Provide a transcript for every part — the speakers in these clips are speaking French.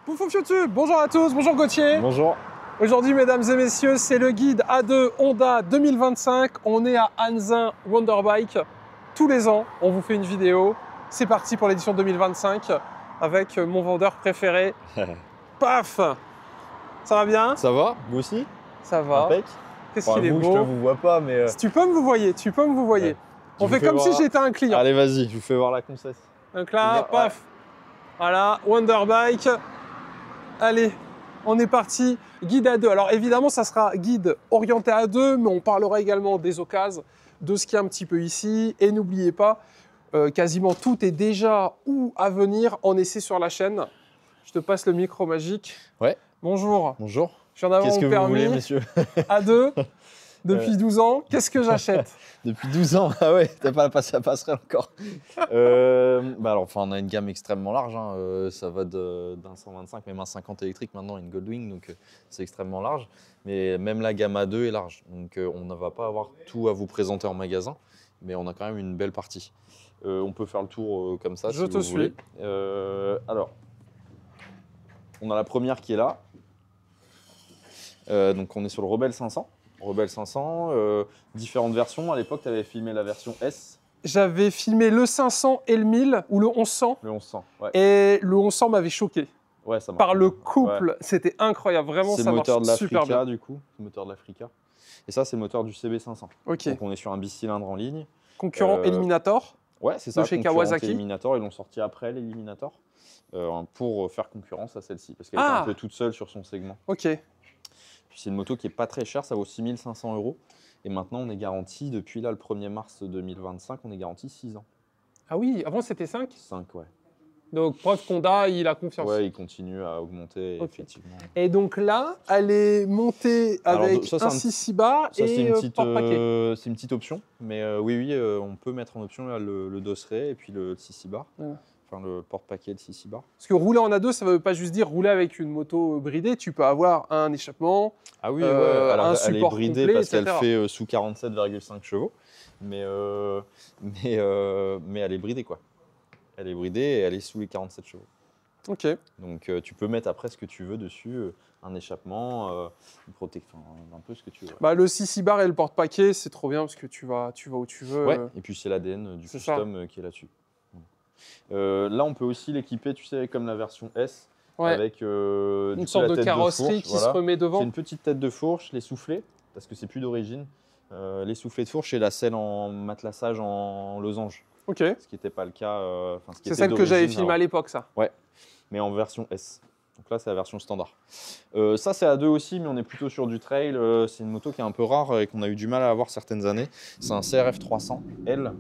Pouf pouf YouTube, bonjour à tous, bonjour Gauthier. Bonjour. Aujourd'hui, mesdames et messieurs, c'est le guide A2 Honda 2025. On est à Anzin Wonderbike. Tous les ans, on vous fait une vidéo. C'est parti pour l'édition 2025 avec mon vendeur préféré. Paf! Ça va bien? Ça va? Vous aussi? Ça va. Impec. Qu'est-ce qu'il est beau. Je ne vous vois pas, mais... Tu peux me vous voyez, tu peux me vous voyez. Ouais. On fait comme si j'étais un client. Allez, vas-y, je vous fais voir la concesse. Donc là, paf. Voilà, Wonderbike. Allez, on est parti. Guide A2. Alors évidemment, ça sera guide orienté A2, mais on parlera également des occasions, de ce qu'il y a un petit peu ici. Et n'oubliez pas, quasiment tout est déjà ou à venir en essai sur la chaîne. Je te passe le micro magique. Ouais. Bonjour. Bonjour. Je viens d'avoir Qu'est-ce mon que vous voulez, permis messieurs? A2 depuis 12 ans. Qu'est-ce que j'achète? Depuis 12 ans? Ah ouais, t'as pas passé la passerelle encore. Alors, on a une gamme extrêmement large. Hein. Ça va d'un 125, même un 50 électrique maintenant, une Goldwing, donc c'est extrêmement large. Mais même la gamme A2 est large. Donc on ne va pas avoir tout à vous présenter en magasin, mais on a quand même une belle partie. On peut faire le tour comme ça, Je te suis. Alors, on a la première qui est là. Donc on est sur le Rebelle 500. Rebelle 500, différentes versions. À l'époque, tu avais filmé la version S. J'avais filmé le 500 et le 1000, ou le 1100. Le 1100, ouais. Et le 1100 m'avait choqué. Ouais, ça marche. Par le couple, ouais. C'était incroyable. Vraiment, ça marche super bien. C'est le moteur de l'Africa, du coup. Le moteur de l'Africa. Et ça, c'est le moteur du CB500. Ok. Donc on est sur un bicylindre en ligne. Concurrent Eliminator. Ouais, c'est ça. De chez Kawasaki. Eliminator, ils l'ont sorti après l'Eliminator pour faire concurrence à celle-ci. Parce qu'elle était un peu toute seule sur son segment. Ok. C'est une moto qui n'est pas très chère, ça vaut 6 500 €. Et maintenant, on est garanti, depuis là, le 1er mars 2025, on est garanti 6 ans. Ah oui, avant c'était 5? 5, ouais. Donc preuve qu'Honda, il a confiance. Ouais, il continue à augmenter, okay. Effectivement. Et donc là, elle est montée avec un 6 bar et porte-paquet. C'est une petite option, mais oui, on peut mettre en option là, le dosseret et puis le 6 bar. Ouais. Enfin, le porte-paquet de 6 bars. Parce que rouler en A2, ça ne veut pas juste dire rouler avec une moto bridée. Tu peux avoir un échappement, ah oui, ouais. Alors, un elle est support bridée complet, parce etc. qu'elle fait sous 47,5 chevaux. Mais elle est bridée, quoi. Elle est bridée et elle est sous les 47 chevaux. Ok. Donc, tu peux mettre après ce que tu veux dessus. Un échappement, une protection, un peu ce que tu veux. Ouais. Bah, le 6 bar et le porte-paquet, c'est trop bien parce que tu vas où tu veux. Ouais, et puis c'est l'ADN du custom qui est là-dessus. Là, on peut aussi l'équiper, tu sais, comme la version S, avec une sorte de carrosserie qui se remet devant. C'est une petite tête de fourche, les soufflets, parce que c'est plus d'origine, les soufflets de fourche et la selle en matelassage en losange. Ok. Ce qui n'était pas le cas. C'est celle que j'avais filmée à l'époque, ça. Ouais, mais en version S. Donc là, c'est la version standard. Ça, c'est A2 aussi, mais on est plutôt sur du trail. C'est une moto qui est un peu rare et qu'on a eu du mal à avoir certaines années. C'est un CRF 300L.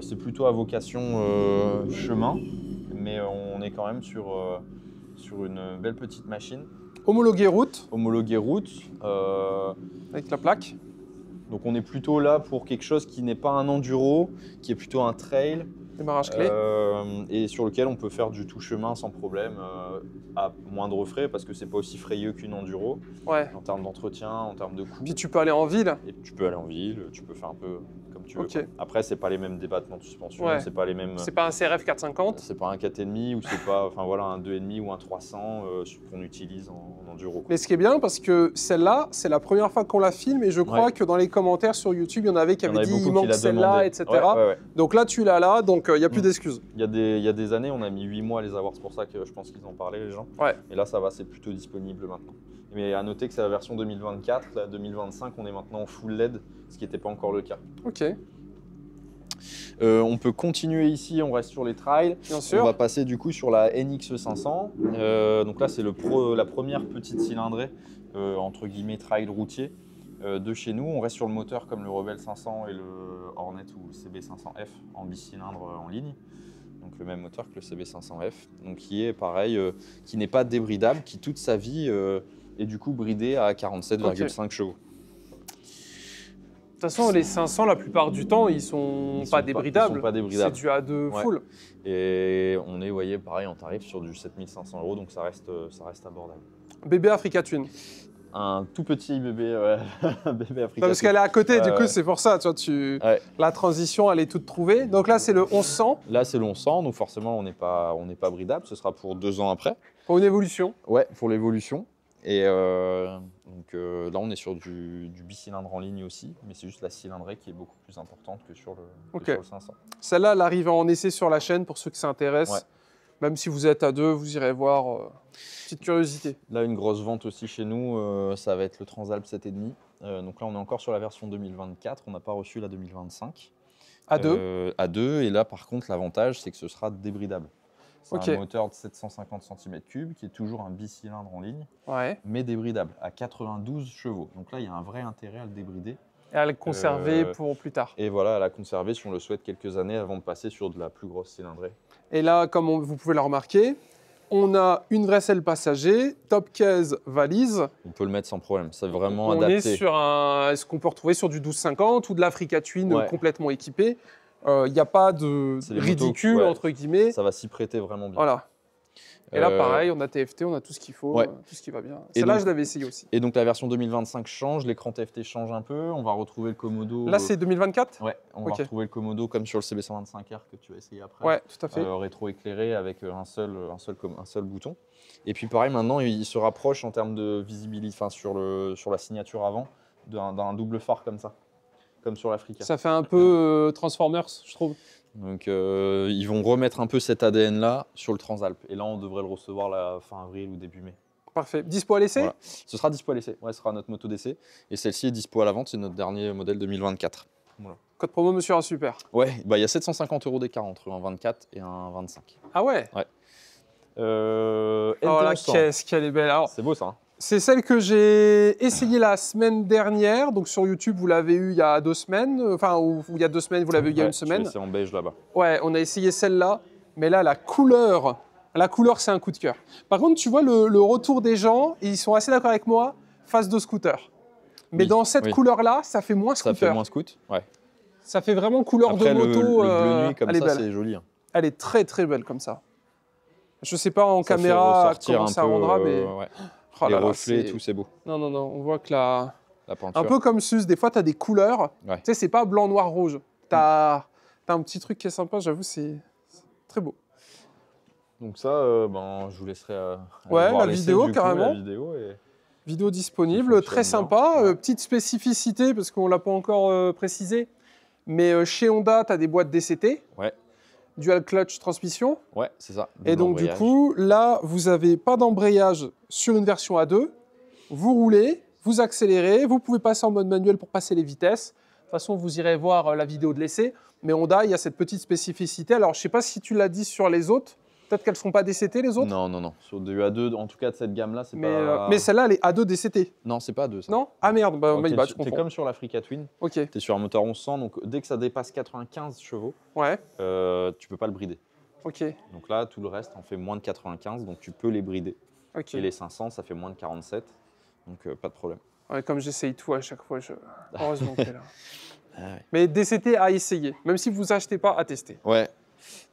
C'est plutôt à vocation chemin, mais on est quand même sur une belle petite machine. Homologué route. Homologué route. Avec la plaque. Donc on est plutôt là pour quelque chose qui n'est pas un enduro, qui est plutôt un trail. Démarrage clé. Et sur lequel on peut faire du tout chemin sans problème, à moindre frais, parce que c'est pas aussi frayeux qu'une enduro. Ouais. En termes d'entretien, en termes de coût. Puis tu peux aller en ville. Et tu peux aller en ville, tu peux faire un peu comme tu veux. Okay. Après, c'est pas les mêmes débattements de suspension, c'est pas les mêmes. C'est pas un CRF 450. C'est pas un 4,5 ou c'est pas, enfin voilà, un 2,5 ou un 300 qu'on utilise en enduro. Mais ce qui est bien, parce que celle-là, c'est la première fois qu'on la filme, et je crois que dans les commentaires sur YouTube, il y en avait qui avaient dit il manque celle-là, etc. Ouais. Donc là, tu l'as là, donc il n'y a plus d'excuses. Il y a des années, on a mis 8 mois à les avoir, c'est pour ça que je pense qu'ils en parlaient, les gens. Ouais. Et là, ça va, c'est plutôt disponible maintenant. Mais à noter que c'est la version 2024, la 2025, on est maintenant en full LED, ce qui n'était pas encore le cas. Ok. On peut continuer ici, on reste sur les trails. Bien sûr. On va passer du coup sur la NX500. Donc là, c'est la première petite cylindrée, entre guillemets, trail routier de chez nous. On reste sur le moteur comme le Rebelle 500 et le Hornet ou le CB500F en bicylindre en ligne. Donc le même moteur que le CB500F. Donc qui est pareil, qui n'est pas débridable, qui toute sa vie est du coup bridé à 47,5 chevaux. De toute façon, les 500, la plupart du temps, ils sont pas débridables. C'est du A2 full. Et on est, vous voyez, pareil en tarif sur du 7 500 €, donc ça reste abordable. Bébé Africa Twin. un tout petit bébé, un bébé Non, Africa parce qu'elle est à côté, du coup, ouais. c'est pour ça. Tu vois, Ouais. la transition, elle est toute trouvée. Donc là, c'est le 1100 Là, c'est le 1100, donc forcément, on n'est pas bridable. Ce sera pour 2 ans après. pour une évolution. Ouais, pour l'évolution. Et donc là, on est sur du bicylindre en ligne aussi, mais c'est juste la cylindrée qui est beaucoup plus importante que sur le 500. Celle-là, elle arrive en essai sur la chaîne pour ceux que ça intéresse. Ouais. Même si vous êtes à 2, vous irez voir. Petite curiosité. Là, une grosse vente aussi chez nous, ça va être le Transalp 7,5. Donc là, on est encore sur la version 2024, on n'a pas reçu la 2025. À 2. À 2, et là, par contre, l'avantage, c'est que ce sera débridable. C'est Ok. un moteur de 750 cm3 qui est toujours un bicylindre en ligne, Ouais. mais débridable à 92 chevaux. Donc là, il y a un vrai intérêt à le débrider. Et à le conserver pour plus tard. Et voilà, à la conserver si on le souhaite quelques années avant de passer sur de la plus grosse cylindrée. Et là, comme vous pouvez le remarquer, on a une vraie selle passager, top case valise. On peut le mettre sans problème, c'est vraiment On adapté. est sur ce qu'on peut retrouver sur du 1250 ou de l'Africa Twin Ouais. complètement équipé. Il n'y a pas de C'est les ridicule, motos, ouais. entre guillemets. Ça va s'y prêter vraiment bien. Voilà. Et là, pareil, on a TFT, on a tout ce qu'il faut, Ouais. tout ce qui va bien. Et Celle-là, donc- je l'avais essayé aussi. Et donc la version 2025 change, l'écran TFT change un peu, on va retrouver le Komodo. Là, c'est 2024 Ouais, on va Ok. retrouver le Komodo comme sur le CB125R que tu vas essayer après. Ouais, tout à fait. Rétro-éclairé avec un seul bouton. Et puis pareil, maintenant, il se rapproche en termes de visibilité, enfin sur la signature avant, d'un double phare comme ça, comme sur l'Africa. Ça fait un peu Transformers, je trouve. Donc ils vont remettre un peu cet ADN-là sur le Transalp. Et là, on devrait le recevoir la fin avril ou début mai. Parfait. Dispo à l'essai Voilà. Ce sera dispo à l'essai, ouais, ce sera notre moto d'essai. Et celle-ci est dispo à la vente, c'est notre dernier modèle 2024. Voilà. Code promo, monsieur un super. Ouais, bah, il y a 750 € d'écart entre un 24 et un 25. Ah ouais LT Oh là, 1100. qu'est-ce qu'elle est belle. Alors, C'est beau ça. Hein. c'est celle que j'ai essayée la semaine dernière. Donc sur YouTube, vous l'avez eu il y a 2 semaines. Enfin, ou il y a 2 semaines, vous l'avez eu il y a Ouais, une semaine. C'est en beige là-bas. Ouais, on a essayé celle-là. Mais là, la couleur, c'est un coup de cœur. Par contre, tu vois le retour des gens, ils sont assez d'accord avec moi, face de scooter. Mais Oui, dans cette oui. couleur-là, ça fait moins Ça scooter. fait moins scoot. Ouais. Ça fait vraiment couleur Après, de moto. le bleu nuit comme elle est ça, belle. c'est joli. Hein. Elle est très très belle comme ça. Je sais pas en Ça fait caméra ressortir comment un ça peu, rendra, mais ouais. oh Les là là, reflets et c'est- tout, c'est beau. Non, non, non, on voit que la... La peinture. Un peu comme Suze, des fois tu as des couleurs, Ouais. tu sais, c'est pas blanc, noir, rouge. Tu as un petit truc qui est sympa, j'avoue, c'est très beau. Donc ça, je vous laisserai aller Ouais, voir la l'essai, vidéo, du coup, carrément. la vidéo et... Vidéo disponible, fonctionne très bien. sympa. Ouais. Petite spécificité, parce qu'on l'a pas encore précisé, mais chez Honda, tu as des boîtes DCT, Ouais, dual clutch transmission. ouais, c'est ça. Et Double donc, du embrayage. coup, là, vous n'avez pas d'embrayage sur une version A2. Vous roulez, vous accélérez, vous pouvez passer en mode manuel pour passer les vitesses. De toute façon, vous irez voir la vidéo de l'essai. Mais Honda, il y a cette petite spécificité. Alors, je ne sais pas si tu l'as dit sur les autres. Peut-être qu'elles ne sont pas DCT, les autres. Non, non, non. Sur du A2, en tout cas de cette gamme-là, c'est pas... Mais celle-là, elle est A2 DCT. Non, c'est pas A2, ça. Non? Ah merde, bah, my bad, je T'es comprends. comme sur l'Africa Twin, Ok, tu es sur un moteur 1100, donc dès que ça dépasse 95 chevaux, ouais, tu peux pas le brider. ok, Donc là, tout le reste, on fait moins de 95, donc tu peux les brider. ok. Et les 500, ça fait moins de 47, donc pas de problème. Ouais, comme j'essaye tout à chaque fois, heureusement que t'es là. Ah ouais. Mais DCT à essayer. Même si vous achetez pas, à tester. Ouais.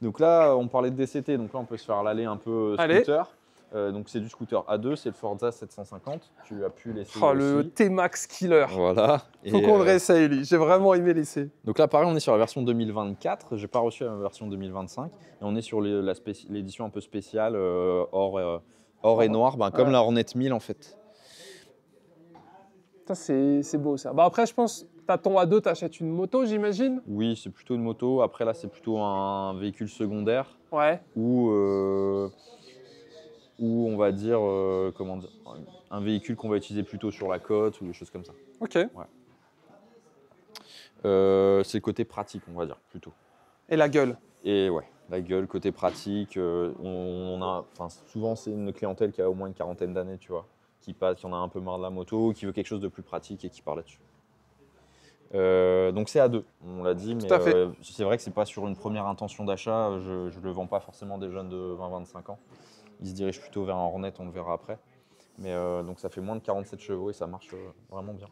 Donc là, on parlait de DCT, donc là, on peut se faire l'aller un peu Allez. scooter. Donc c'est du scooter A2, c'est le Forza 750. Tu as pu l'essayer Oh, le aussi. T-Max Killer. Voilà. Faut Et, qu'on le réessaye, lui. J'ai vraiment aimé l'essai. donc là, pareil, on est sur la version 2024. J'ai pas reçu la version 2025. Et on est sur l'édition un peu spéciale, or et noir, comme Ouais. la Hornet 1000 en fait. Ça, c'est beau, ça. Bah, après, je pense, t'as ton A2, t'achètes une moto, j'imagine. Oui, c'est plutôt une moto. Après là, c'est plutôt un véhicule secondaire Ouais. ou on va dire, comment dire, un véhicule qu'on va utiliser plutôt sur la côte ou des choses comme ça. Ok. C'est le côté pratique, on va dire, plutôt. Et la gueule. Et ouais, la gueule, côté pratique, souvent c'est une clientèle qui a au moins une quarantaine d'années, tu vois, qui en a un peu marre de la moto, qui veut quelque chose de plus pratique et qui part là-dessus. Donc c'est A2, on l'a dit, mais à fait. c'est vrai que c'est pas sur une première intention d'achat, je ne le vends pas forcément des jeunes de 20-25 ans. Ils se dirigent plutôt vers un Hornet, on le verra après. Mais donc ça fait moins de 47 chevaux et ça marche vraiment bien.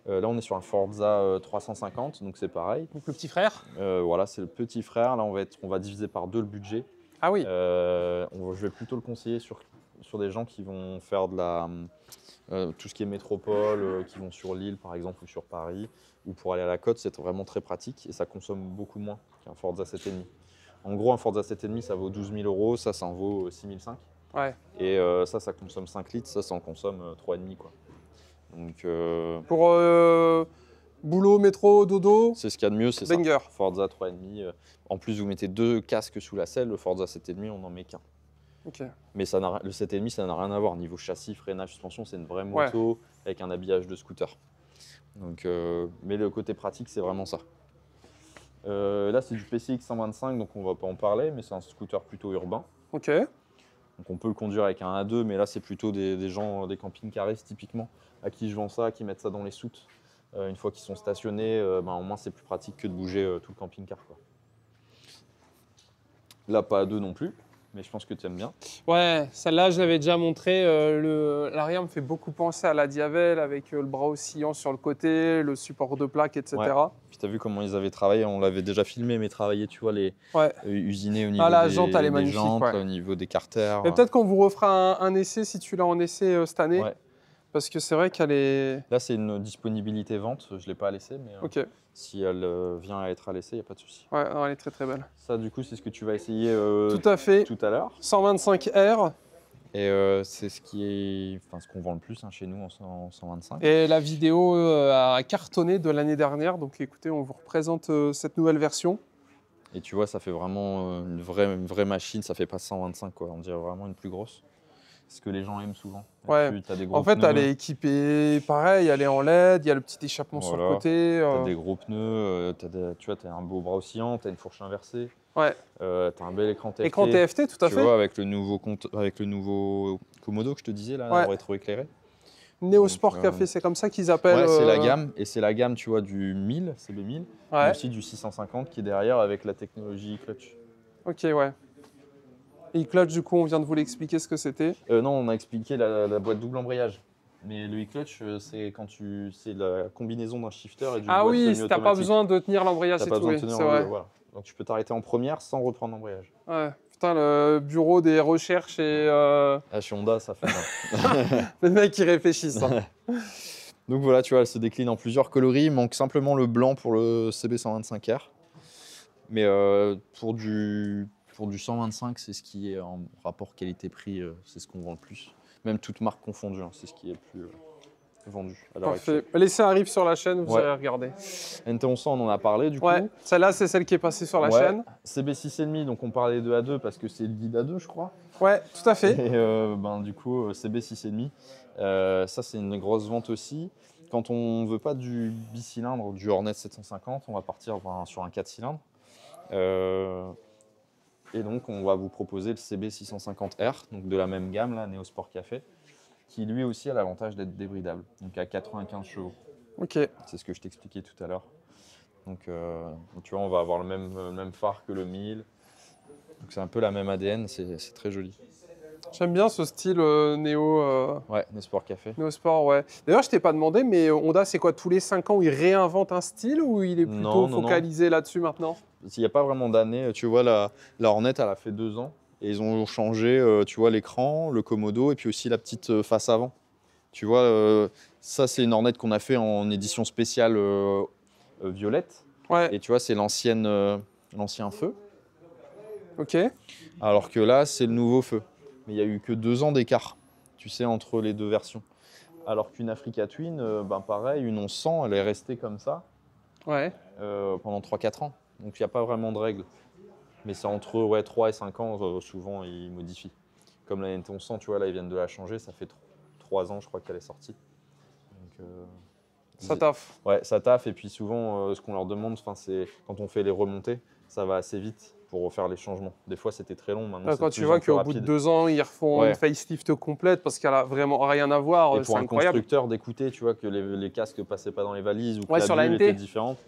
Là, on est sur un Forza 350, donc c'est pareil. Donc, le petit frère. Voilà, c'est le petit frère. Là, on va diviser par 2 le budget. Ah oui. Je vais plutôt le conseiller sur sur des gens qui vont faire de la, tout ce qui est métropole, qui vont sur Lille par exemple ou sur Paris, ou pour aller à la côte, c'est vraiment très pratique et ça consomme beaucoup moins qu'un Forza 7,5. En gros, un Forza 7,5, ça vaut 12 000 €, ça en vaut 6 500. Ouais. Et ça consomme 5 litres, ça en consomme 3,5 quoi. Donc, Pour boulot, métro, dodo, c'est ce qu'il y a de mieux, c'est ça. banger. Forza 3,5. En plus, vous mettez 2 casques sous la selle, le Forza 7,5, on n'en met qu'un. Ok. Mais le 7,5, ça n'a rien à voir. Niveau châssis, freinage, suspension, c'est une vraie moto avec un habillage de scooter. Donc, mais le côté pratique, c'est vraiment ça. Là, c'est du PCX 125, donc on ne va pas en parler, mais c'est un scooter plutôt urbain. Ok. Donc on peut le conduire avec un A2, mais là, c'est plutôt des gens, des camping-caristes typiquement, à qui je vends ça, qui mettent ça dans les soutes. Une fois qu'ils sont stationnés, au moins, c'est plus pratique que de bouger tout le camping-car, quoi. Là, pas A2 non plus. Mais je pense que tu aimes bien. Ouais, celle-là, je l'avais déjà montré. L'arrière me fait beaucoup penser à la Diavel avec le bras oscillant sur le côté, le support de plaque, etc. Ouais. Puis tu as vu comment ils avaient travaillé, on l'avait déjà filmé, mais travaillé, tu vois, les usinés au niveau la des, jante, elle est des magnifique, jantes, ouais. au niveau des carters. Mais peut-être qu'on vous refera un essai si tu l'as en essai cette année. Ouais. Parce que c'est vrai qu'elle est. Là, c'est une disponibilité vente, je ne l'ai pas à l'essai, mais Ok. si elle vient à être à l'essai, il n'y a pas de souci. Ouais, non, elle est très très belle. Ça, du coup, c'est ce que tu vas essayer Tout à fait. tout à l'heure. 125R. Et c'est ce qu'on vend le plus chez nous en 125. Et la vidéo a cartonné de l'année dernière. Donc écoutez, on vous représente cette nouvelle version. Et tu vois, ça fait vraiment une vraie machine, ça fait pas 125 quoi, on dirait vraiment une plus grosse. C'est ce que les gens aiment souvent. Ouais. T'as des gros En fait, pneus. elle est équipée pareil, elle est en LED, il y a le petit échappement sur le côté. T'as des gros pneus, tu vois, t'as un beau bras oscillant, t'as une fourche inversée. Ouais. T'as un bel écran TFT. Écran TFT, tout à fait. Tu vois, avec le nouveau Komodo que je te disais, là, en rétroéclairé. Néosport Café, c'est comme ça qu'ils appellent. Ouais, c'est la gamme. Et c'est la gamme, tu vois, du 1000, CB1000, mais aussi du 650 qui est derrière avec la technologie clutch. Ok, ouais. Et e-clutch, du coup, on vient de vous l'expliquer ce que c'était. Non, on a expliqué la boîte double embrayage. Mais le e-clutch, c'est la combinaison d'un shifter et d'une boîte oui, semi-automatique. t'as pas besoin de tenir l'embrayage et tout. C'est vrai. Voilà. Donc tu peux t'arrêter en première sans reprendre l'embrayage. Ouais. Putain, le bureau des recherches et. Chez Honda, ça fait mal. Les mecs qui réfléchissent. Hein. Donc voilà, tu vois, elle se décline en plusieurs coloris. Il manque simplement le blanc pour le CB125R. Mais pour du 125, c'est ce qui est en rapport qualité-prix, c'est ce qu'on vend le plus. Même toute marque confondue, hein, c'est ce qui est le plus vendu à l'heure actuelle. Parfait. L'essai arrive sur la chaîne, vous allez regarder. NT1100, on en a parlé du coup. Ouais, celle-là, c'est celle qui est passée sur la chaîne. CB6,5, donc on parlait de A2 parce que c'est le guide A2, je crois. Ouais, tout à fait. Et du coup, CB6,5, ça c'est une grosse vente aussi. Quand on ne veut pas du bicylindre, du Hornet 750, on va partir sur un 4 cylindres. Et donc, on va vous proposer le CB650R, donc de la même gamme, là, Néosport Café, qui lui aussi a l'avantage d'être débridable, donc à 95 chevaux. Ok. C'est ce que je t'expliquais tout à l'heure. Donc, tu vois, on va avoir le même phare que le 1000. Donc, c'est un peu la même ADN, c'est très joli. J'aime bien ce style néo. Ouais, Néosport Café. Néosport, ouais. D'ailleurs, je t'ai pas demandé, mais Honda, c'est quoi, tous les 5 ans, il réinvente un style ou il est plutôt focalisé là-dessus maintenant? Il n'y a pas vraiment d'année. Tu vois, la Hornet, elle a fait 2 ans. Et ils ont changé, tu vois, l'écran, le Komodo et puis aussi la petite face avant. Tu vois, ça, c'est une Hornet qu'on a fait en édition spéciale violette. Ouais. Et tu vois, c'est l'ancien feu. Ok. Alors que là, c'est le nouveau feu. Mais il n'y a eu que 2 ans d'écart, tu sais, entre les deux versions. Alors qu'une Africa Twin, pareil, une 1100, elle est restée comme ça pendant 3-4 ans. Donc il n'y a pas vraiment de règle. Mais c'est entre 3 et 5 ans, souvent, ils modifient. Comme la NT1100, tu vois, là, ils viennent de la changer. Ça fait 3 ans, je crois, qu'elle est sortie. Donc, ça taffe. Ouais, ça taffe. Et puis souvent, ce qu'on leur demande, c'est quand on fait les remontées, ça va assez vite pour faire les changements. Des fois, c'était très long. Maintenant, quand tu vois qu'au bout de 2 ans, ils refont une facelift complète parce qu'elle a vraiment rien à voir, c'est incroyable. Pour un constructeur d'écouter, tu vois, que les casques passaient pas dans les valises ou que sur la bulle était différente,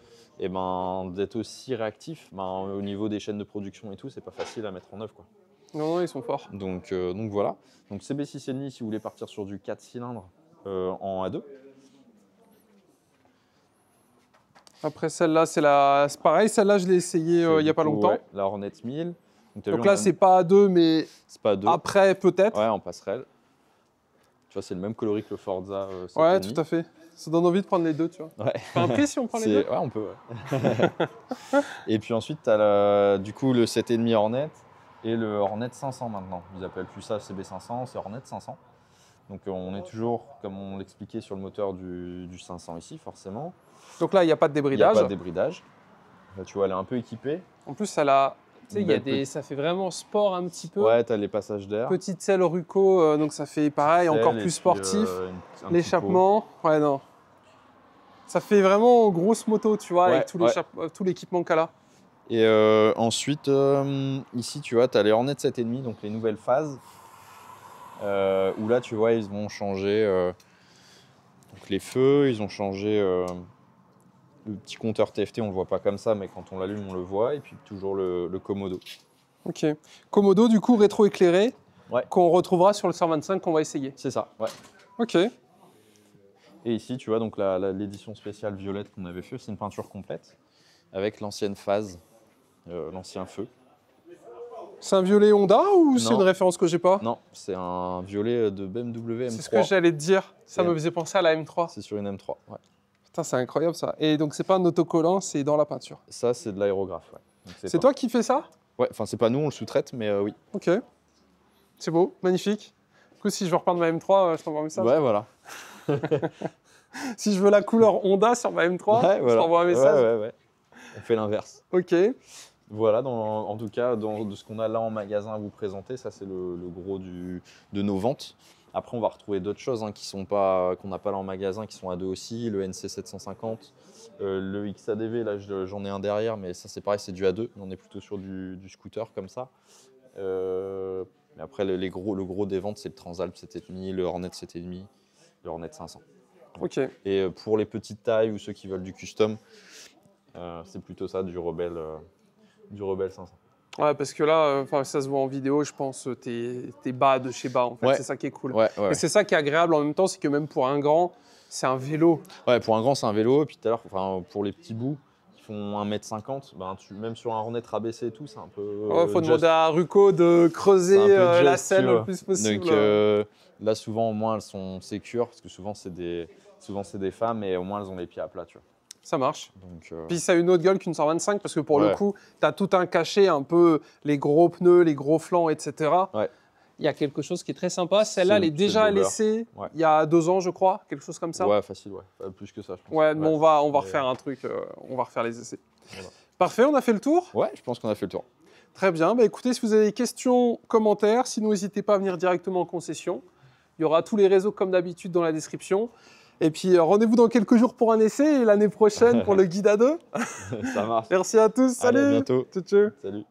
et d'être aussi réactif, au niveau des chaînes de production et tout, c'est pas facile à mettre en œuvre, quoi. Non, ils sont forts. Donc voilà. Donc CB6,5 si vous voulez partir sur du 4 cylindres en A2. Après celle-là, c'est pareil, celle-là je l'ai essayé il n'y a pas longtemps. Ouais, la Hornet 1000. t'as Donc vu, là, c'est pas A2, mais c'est pas 2. après, peut-être. Ouais, en passerelle. Tu vois, c'est le même coloris que le Forza. Ouais, tout à fait. Ça donne envie de prendre les deux, tu vois. Ouais. Fait un prix si on prend les deux? Ouais, on peut, ouais. Et puis ensuite, tu as du coup le 7,5 Hornet et le Hornet 500 maintenant. Ils appellent plus ça CB500, c'est Hornet 500. Donc on est toujours, comme on l'expliquait, sur le moteur du 500 ici, forcément. Donc là, il n'y a pas de Il n'y a débridage. pas de débridage. Là, tu vois, elle est un peu équipée. En plus, elle a, tu sais, il y a Belle ça fait vraiment sport un petit peu. Ouais, tu as les passages d'air. Petite selle Ruco, donc ça fait pareil, encore Selle, et plus puis, sportif. un petit L'échappement, ouais, non. Ça fait vraiment grosse moto, tu vois, Ouais, avec tout l'équipement qu'elle a. Et ensuite, ici, tu vois, tu as les Hornet 7,5, donc les nouvelles phases. Où là, tu vois, ils vont changer donc les feux, ils ont changé le petit compteur TFT, on le voit pas comme ça, mais quand on l'allume, on le voit. Et puis toujours le Komodo. Ok. Komodo, du coup, rétro-éclairé, Ouais. qu'on retrouvera sur le 125 qu'on va essayer. C'est ça, ouais. Ok. Et ici, tu vois, donc l'édition spéciale violette qu'on avait fait, c'est une peinture complète avec l'ancienne phase, l'ancien feu. C'est un violet Honda ou c'est Non. une référence que j'ai pas? Non, c'est un violet de BMW M3. C'est ce que j'allais te dire. Ça C'est- me faisait penser à la M3. C'est sur une M3, ouais. Putain, c'est incroyable ça. Et donc, c'est pas un autocollant, c'est dans la peinture. Ça, c'est de l'aérographe, ouais. Donc, C'est toi qui fais ça? Ouais, enfin, c'est pas nous, on le sous-traite, mais oui. Ok. C'est beau, magnifique. Du coup, si je veux reprendre ma M3, je t'envoie un message. Ouais, voilà. Si je veux la couleur Honda sur ma M3, Ouais, je voilà. t'envoie un message. Ouais. On fait l'inverse. Ok. Voilà, en tout cas, de ce qu'on a là en magasin à vous présenter, ça c'est le gros de nos ventes. Après, on va retrouver d'autres choses qu'on n'a pas là en magasin, qui sont à deux aussi, le NC 750, le XADV, là j'en ai un derrière, mais ça c'est pareil, c'est du A2, on est plutôt sur du scooter comme ça. Mais après, le gros des ventes, c'est le Transalp 7,5, le Hornet 7,5, le Hornet 500. Ok. Et pour les petites tailles ou ceux qui veulent du custom, c'est plutôt ça, du Rebelle 500. Ouais, parce que là, ça se voit en vidéo, je pense, t'es bas de chez bas, en fait. Ouais. C'est ça qui est cool. Ouais. Et c'est ça qui est agréable en même temps, c'est que même pour un grand, c'est un vélo. Ouais, pour un grand, c'est un vélo. Et puis tout à l'heure, pour les petits bouts qui font 1,50 m, même sur un Hornet rabaissé et tout, c'est un peu. Ouais, faut demander à Ruco de creuser c'est un peu la just, selle tu le vois. plus possible. Donc là, souvent, au moins, elles sont sécures, parce que souvent, c'est des femmes, et au moins, elles ont les pieds à plat, tu vois. Ça marche. Donc, Puis ça a une autre gueule qu'une 125 parce que pour le Ouais. coup, tu as tout un cachet, un peu les gros pneus, les gros flancs, etc. Ouais. Il y a quelque chose qui est très sympa. Celle-là, elle est C'est déjà le bobber. laissée Ouais. il y a 2 ans, je crois, quelque chose comme ça. ouais, facile, ouais. Plus que ça, je pense. Ouais, bon, on va Mais- refaire un truc, on va refaire les essais. Voilà. Parfait, on a fait le tour. Ouais, je pense qu'on a fait le tour. Très bien. Bah, écoutez, si vous avez des questions, commentaires, sinon n'hésitez pas à venir directement en concession. Il y aura tous les réseaux comme d'habitude dans la description. Et puis rendez-vous dans quelques jours pour un essai et l'année prochaine pour le guide A2. Ça marche. Merci à tous. Allez, à Salut. bientôt. Ciao, ciao. Salut.